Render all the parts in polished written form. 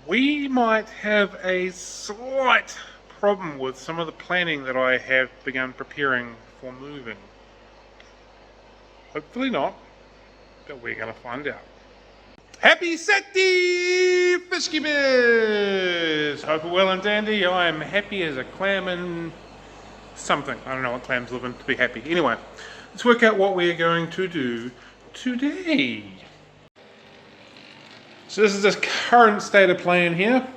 We might have a slight problem with some of the planning that I have begun preparing for moving. Hopefully not, but we're going to find out. Happy Saturday, fish keepers! Hope you're well and dandy. I am happy as a clam in something. I don't know what clams live in to be happy. Anyway, let's work out what we are going to do today. So this is the current state of play in here.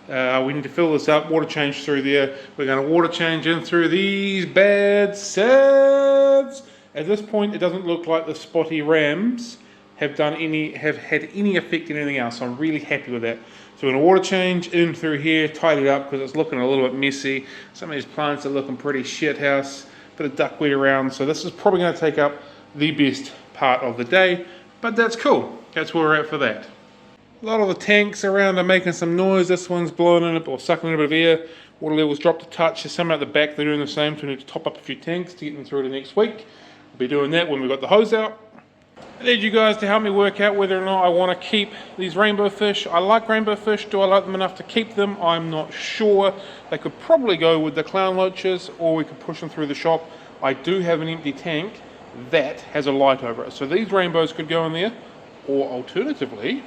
We need to fill this up, water change through there. We're going to water change in through these bad sads. At this point, it doesn't look like the spotty rams have had any effect in anything else. So I'm really happy with that. So we're going to water change in through here, tidy it up because it's looking a little bit messy. Some of these plants are looking pretty shit house. Bit of duckweed around. So this is probably going to take up the best part of the day, but that's cool. That's where we're at for that. A lot of the tanks around are making some noise. This one's blowing in or sucking in a bit of air. Water levels dropped a touch. There's some out the back that are doing the same, so we need to top up a few tanks to get them through to next week. We'll be doing that when we've got the hose out. I need you guys to help me work out whether or not I want to keep these rainbow fish. I like rainbow fish. Do I like them enough to keep them? I'm not sure. They could probably go with the clown loaches, or we could push them through the shop. I do have an empty tank that has a light over it, so these rainbows could go in there, or alternatively,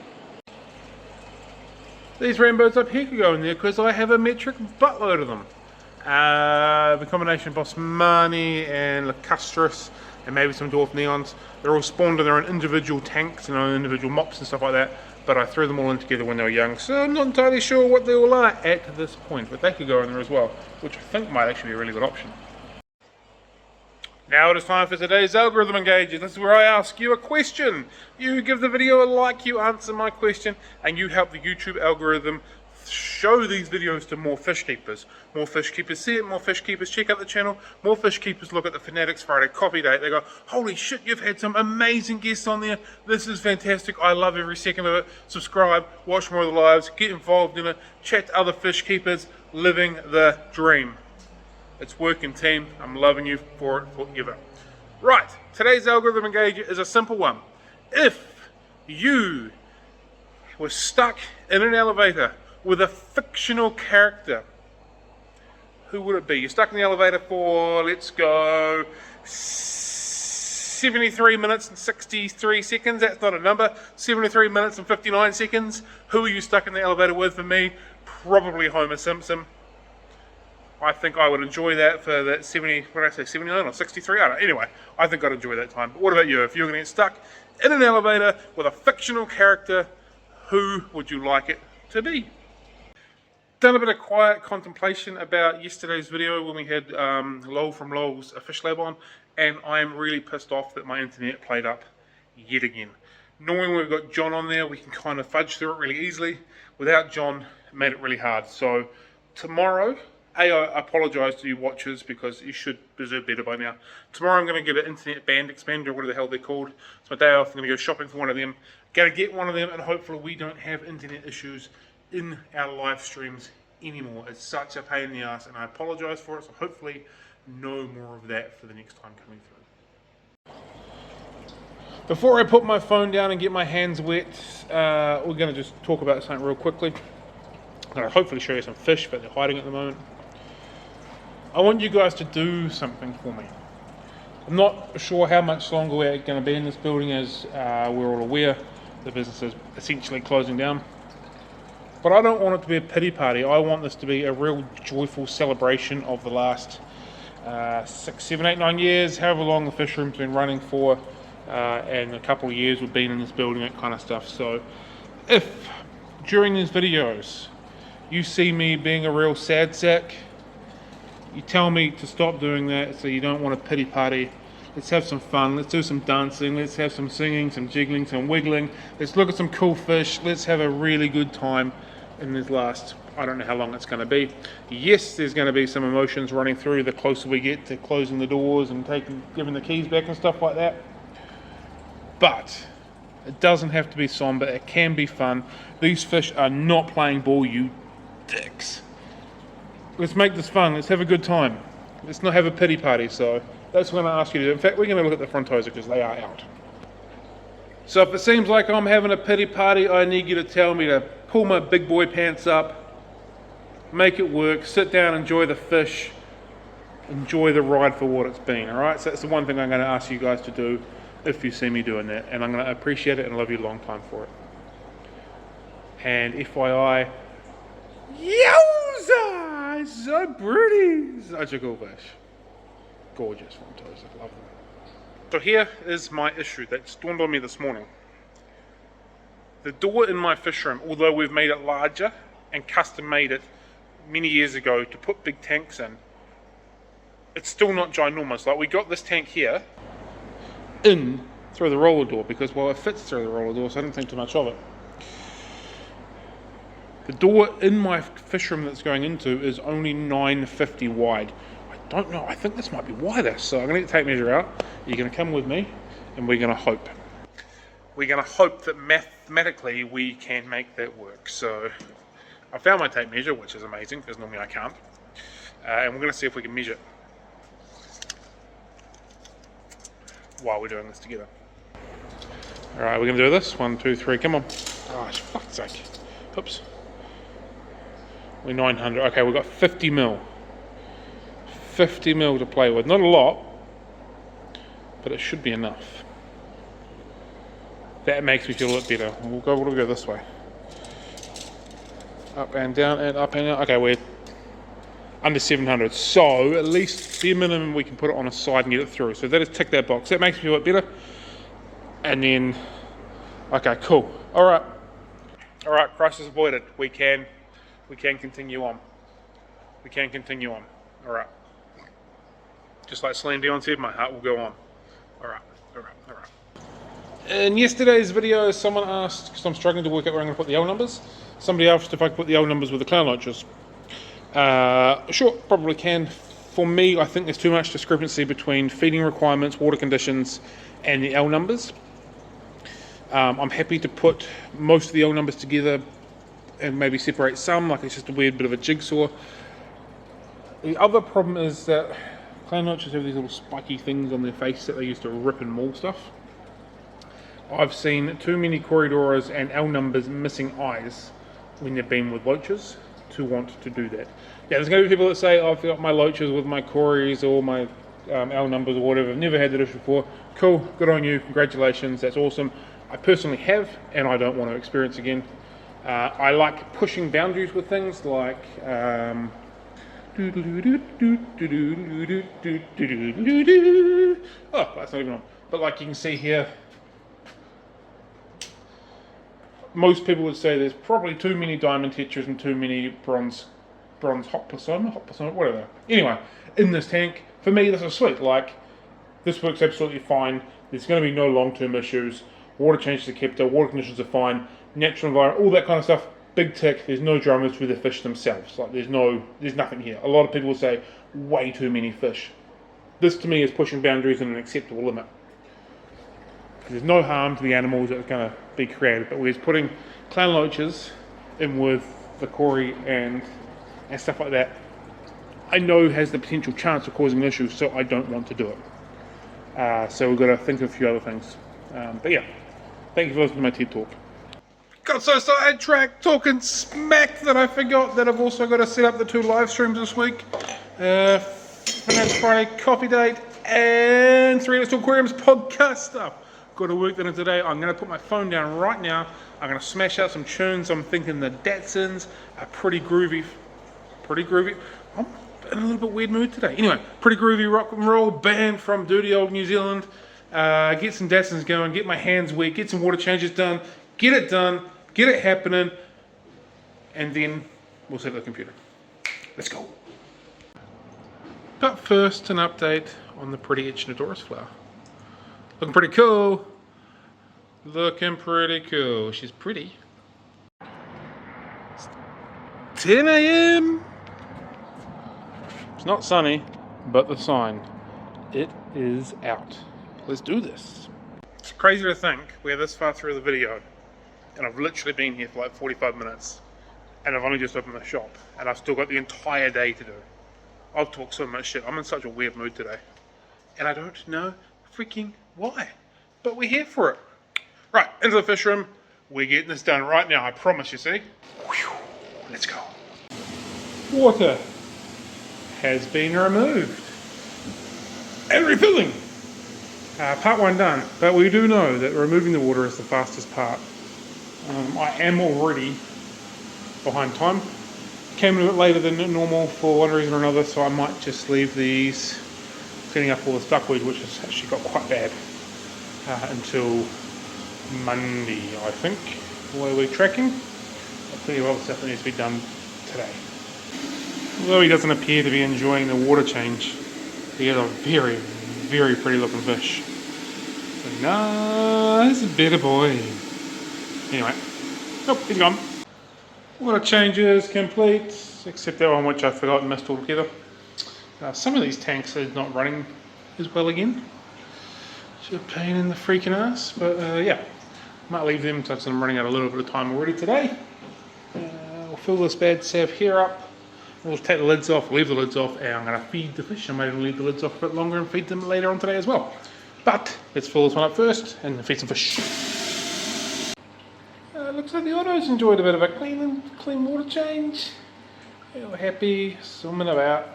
these rainbows up here could go in there because I have a metric buttload of them. The combination of Bosmani and Lacustris and maybe some dwarf neons. They're all spawned in their own individual tanks and own individual mops and stuff like that. But I threw them all in together when they were young, so I'm not entirely sure what they all are at this point. But they could go in there as well, which I think might actually be a really good option. Now it is time for today's algorithm engages. This is where I ask you a question. You give the video a like, you answer my question, and you help the YouTube algorithm show these videos to more fish keepers. More fish keepers see it, more fish keepers check out the channel, more fish keepers look at the Fanatics Friday copy date. They go, holy shit, you've had some amazing guests on there. This is fantastic. I love every second of it. Subscribe, watch more of the lives, get involved in it, chat to other fish keepers, living the dream. It's working, team. I'm loving you for it forever. Right, today's algorithm engager is a simple one. If you were stuck in an elevator with a fictional character, who would it be? You're stuck in the elevator for, let's go, 73 minutes and 63 seconds. That's not a number. 73 minutes and 59 seconds. Who are you stuck in the elevator with? For me, probably Homer Simpson. I think I would enjoy that for that 70, what did I say, 79 or 63? I don't know. Anyway, I think I'd enjoy that time. But what about you? If you're going to get stuck in an elevator with a fictional character, who would you like it to be? Done a bit of quiet contemplation about yesterday's video when we had Lowell from Lowell's A Fish Lab on, and I am really pissed off that my internet played up yet again. Knowing we've got John on there, we can kind of fudge through it really easily. Without John, it made it really hard. So tomorrow, I apologise to you watchers because you should deserve better by now. Tomorrow I'm going to get an internet band expander, whatever the hell they're called. It's my day off. I'm going to go shopping for one of them. Going to get one of them, and hopefully we don't have internet issues in our live streams anymore. It's such a pain in the ass, and I apologise for it. So hopefully no more of that for the next time coming through. Before I put my phone down and get my hands wet, we're going to just talk about something real quickly. I'm going to hopefully show you some fish, but they're hiding at the moment. I want you guys to do something for me. I'm not sure how much longer we're going to be in this building, as we're all aware the business is essentially closing down. But I don't want it to be a pity party. I want this to be a real joyful celebration of the last 6, 7, 8, 9 years, however long the fish room's been running for, and a couple of years we've been in this building, that kind of stuff. So if during these videos you see me being a real sad sack, you tell me to stop doing that, so you don't want a pity party. Let's have some fun, let's do some dancing, let's have some singing, some jiggling, some wiggling. Let's look at some cool fish, let's have a really good time in this last, I don't know how long it's going to be. Yes, there's going to be some emotions running through the closer we get to closing the doors and giving the keys back and stuff like that. But it doesn't have to be somber, it can be fun. These fish are not playing ball, you dicks. Let's make this fun, let's have a good time. Let's not have a pity party, so that's what I'm going to ask you to do. In fact, we're going to look at the frontosa because they are out. So if it seems like I'm having a pity party, I need you to tell me to pull my big boy pants up, make it work, sit down, enjoy the fish, enjoy the ride for what it's been, alright? So that's the one thing I'm going to ask you guys to do if you see me doing that, and I'm going to appreciate it and love you a long time for it. And FYI, yowza! It's so pretty! Such a cool fish. Gorgeous from toes, I love them. So here is my issue that dawned on me this morning. The door in my fish room, although we've made it larger and custom made it many years ago to put big tanks in, it's still not ginormous. Like, we got this tank here in through the roller door because, well, it fits through the roller door, so I didn't think too much of it. The door in my fish room that's going into is only 950 wide. I don't know, I think this might be wider, so I'm going to get the tape measure out. You're going to come with me and we're going to hope. We're going to hope that mathematically we can make that work. So I found my tape measure, which is amazing because normally I can't. And we're going to see if we can measure it while we're doing this together. Alright, we're going to do this. 1, 2, 3, come on. Oh, for fuck's sake. Oops. We're 900. Okay, we've got 50 mil. 50 mil to play with. Not a lot, but it should be enough. That makes me feel a little better. We'll go this way. Up and down and up and down. Okay, we're under 700. So at least the minimum we can put it on a side and get it through. So that is tick that box. That makes me feel a bit better. And then, okay, cool. All right, crisis avoided. We can continue on. We can continue on. All right. Just like Celine Dion said, my heart will go on. All right. In yesterday's video, someone asked, because I'm struggling to work out where I'm going to put the L numbers, somebody asked if I could put the L numbers with the clown launchers. Sure, probably can. For me, I think there's too much discrepancy between feeding requirements, water conditions, and the L numbers. I'm happy to put most of the L numbers together and maybe separate some, like it's just a weird bit of a jigsaw. The other problem is that clown launchers have these little spiky things on their face that they use to rip and maul stuff. I've seen too many corridors and L numbers missing eyes when they've been with loaches to want to do that. Yeah, there's going to be people that say, I've got my loaches with my cories or my L numbers or whatever. I've never had that issue before. Cool, good on you, congratulations, that's awesome. I personally have, and I don't want to experience again. I like pushing boundaries with things like oh, that's not even on. But like you can see here, most people would say there's probably too many diamond tetras and too many bronze hot plasma, whatever. Anyway, in this tank, for me this is sweet. Like, this works absolutely fine. There's going to be no long-term issues. Water changes are kept up, water conditions are fine, natural environment, all that kind of stuff. Big tick. There's no dramas with the fish themselves. Like, there's nothing here. A lot of people will say way too many fish. This to me is pushing boundaries in an acceptable limit. There's no harm to the animals that are going to be created, but we're putting clown loaches in with the cory and stuff like that, I know has the potential chance of causing issues, so I don't want to do it. So we've got to think of a few other things. But yeah, thank you for listening to my TED Talk. Got so sidetracked talking smack that I forgot that I've also got to set up the 2 live streams this week. Finance Friday coffee date and 3 Little Aquariums podcast stuff. Got to work that in today. I'm going to put my phone down right now. I'm going to smash out some tunes. I'm thinking the Datsuns are pretty groovy. I'm in a little bit weird mood today. Anyway, pretty groovy rock and roll band from dirty old New Zealand. Get some Datsuns going, get my hands wet, get some water changes done, get it happening, and then we'll set up the computer. Let's go. But first, an update on the pretty Echinodoros flower. Looking pretty cool. She's pretty. It's 10 a.m. It's not sunny, but the sign. It is out. Let's do this. It's crazy to think we're this far through the video, and I've literally been here for like 45 minutes, and I've only just opened the shop, and I've still got the entire day to do. I've talked so much shit. I'm in such a weird mood today, and I don't know freaking why, but we're here for it. Right, into the fish room. We're getting this done right now, I promise you, see? Whew, let's go. Water has been removed. And refilling. Part 1 done, but we do know that removing the water is the fastest part. I am already behind time. Came a bit later than normal for one reason or another, so I might just leave these cleaning up all this duckweed, which has actually got quite bad, until Monday, I think, the way we're tracking. Plenty of other stuff that needs to be done today. Although he doesn't appear to be enjoying the water change, he is a very, very pretty looking fish. A nice bit of boy. Anyway, oh, he's gone. Water changes complete, except that one which I forgot and missed altogether. Some of these tanks are not running as well again. It's a pain in the freaking ass, but yeah, might leave them since I'm running out a little bit of time already today. We'll fill this bad sav here up. We'll take the lids off, leave the lids off, and I'm going to feed the fish. I might even leave the lids off a bit longer and feed them later on today as well. But let's fill this one up first and feed some fish. Looks like the Ottos enjoyed a bit of a clean water change. They were happy, swimming about,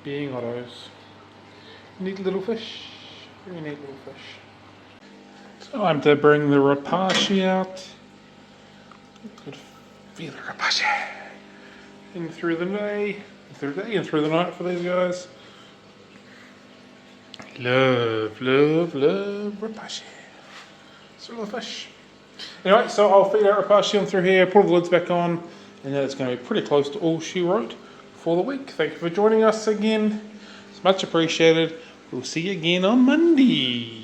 being Ottos. Neat little fish, very neat little fish. Time to bring the Repashy out. Good feel the Repashy. In through the day and through the night for these guys. Love, love, love Repashy. It's a little fish. Anyway, so I'll feed out Repashy on through here, put the lids back on, and then it's going to be pretty close to all she wrote for the week. Thank you for joining us again. It's much appreciated. We'll see you again on Monday.